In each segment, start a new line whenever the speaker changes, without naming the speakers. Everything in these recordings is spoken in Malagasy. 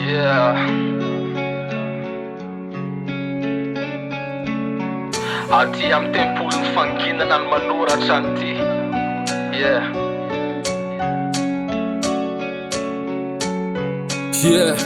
Yeah. Aty am tempolo ny fanginana ny manoratra an'ity. Yeah.
Yeah.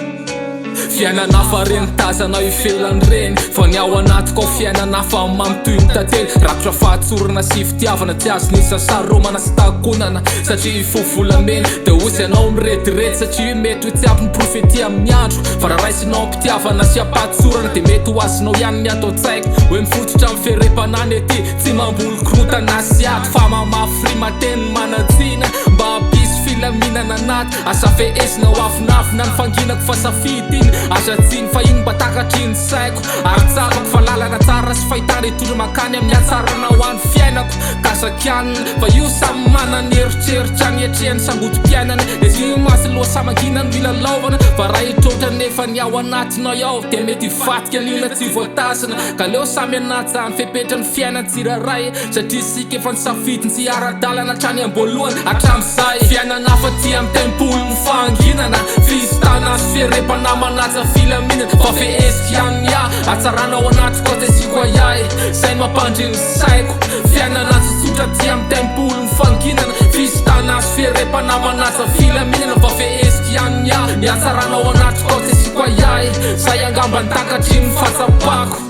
Fiainana fa reny tazana ifelany reny fa ny ao anaty ko fiainana fa mamitoy ny tantely rakotra fahatsorana sy fitiavana tsy azo ny sasaromana sy takonana satria fovolamena de osy anao miretirety satria mety ho tsy ampy ny profetia amin'ny andro fa raha raisinao mpitiavana sy ampatsorana de mety ho azonao ihany ny atao tsaiko hoe mifototra amin'ny fiarepanany ety tsy mamboly korotana sy ato fa mamafy rimateny manatsina mba hampisy filaminana anaty asa feesina ho afinafina ny fanginako fa safidy iny aza tsiny fa iny mba takatriny saiko ary tsarako fa lalana tsara sy fahitana hitondra makany amin'ny atsarana ho an'ny fiainako kasakianina fa io samy mana ny eritreritra anyetrehany sambotim-piainana izy masy loha samanginany mila laovana fa raha hitrotra nefa ny ao anatinao ao de mety hivatika an'ina tsy voatasana ka leo samy anaty zany fepetra ny fiainatsiraray satria sika efa ny safidiny sy ara-dalana hatrany am-boalohany hatram'izay fiainana fa ty amin'ny tempolo ny fanginana fizitana sy fierepana manaja filaminana fa feesiky ihany atsaranao anaty kotesiko ayahy zay ny mampandriny saiko fiainana tsotsotra ty amin'ny tempolo ny fanginana fizitana sy fierepana manaja filaminana fa feesiky ihany atsaranao anaty kotesiko ayahy zay angamba ny takatry ny fahatsapako.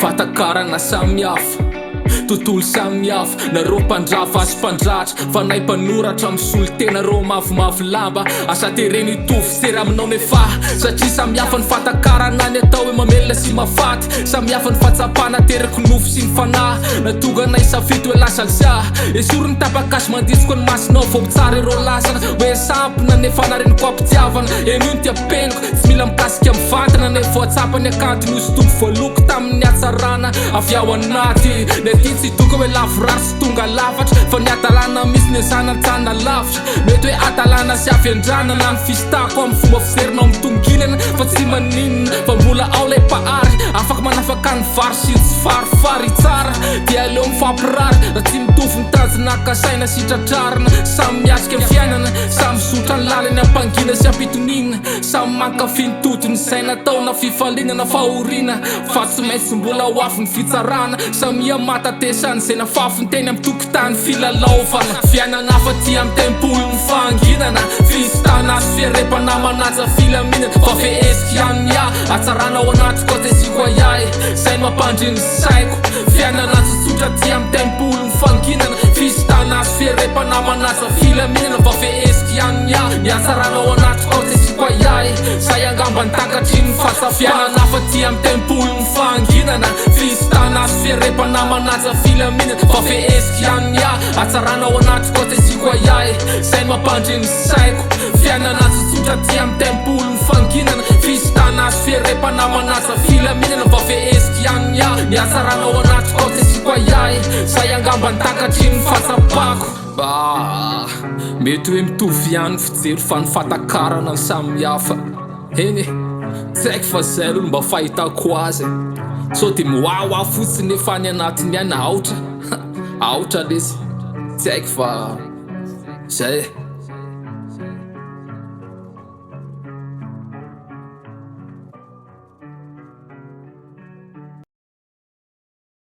Fatakarana samihafa tontolo samihafa nareo mpandrafa sy mpandratra fa nay mpanoratra misolo tena reo mavomavo lamba asa tereny hitovy sery aminao nefa satria samihafa ny fatakarana ny atao hoe mamelona sy mafaty samihafa ny fahatsapana teraka nofo sy ny fanahy natonga nay safito hoe lasa Alsya esory ny tapakasy mandisiko ny masinao vao mitsara ireo lasana hoe sampina nefa nareniko ampitiavana eno ny tiapeniko tsy mila mikasika mivantana nefa voatsapany akanto nosy tombo voaloko tamin'ny atsarana avy ao anaty nety tsy toka hoe lavorary sy tonga lafatra fa ny atalana misy ny zanantsana lavitra mety hoe atalana sy afiandrana na ny fistako amin'ny fomba fiserinao mitongilana fa tsy maninona fa mbola ao lay pahary afaka manafaka ny vary sy tsy farifary tsara dia aleo mifampirary raha tsy mitovy ny tanjona kasaina sy tratrarina samy miasika amin'ny fiainana samy mizotra ny lalany ampangina sy ampitonina samy mankafy ny totony zay nataona fifalinana fahorina fa tsy maintsy mbola ho afy ny fitsarana samia matatesany zay nafafy ny teny amin'ny tokotany filalaovana fiainana fa ty amin'ny tempolo ny fanginana fizitana sy fierepana manaja filaminana fa feesiky ihany atsaranao anaty kotesiko ayahy zay ny mampandriny saiko fiainana tsotsotra ty amin'ny tempolo ny fanginana fizitana sy fierepana manaja filaminana fa feesiky ihany atsaranao anaty kotesiko ayahy zay angamba ny takatry ny fahasafianana fa ty amin'ny tempolo ny fanginana fizitana sy fierepana manaja filaminana fa feesiky ihany atsaranao anaty kotesiko ayahy zay ny mampandriny saiko fiainana tsotsotra ty amin'ny tempolo ny fanginana fizitana sy fierepana manaja filaminana fa feesiky ihany atsaranao anaty kotesiko ayahy zay angamba ny takatry ny fahatsapako. Mety hoe mitovy ihany fijery fa ny fatakarana ny samihafa eny tsy haiko fa zay aloha mba fahitako azy so de miwawa fotsiny efa ny anatiny ihany aotra aotra lesy tsy haiko fa zay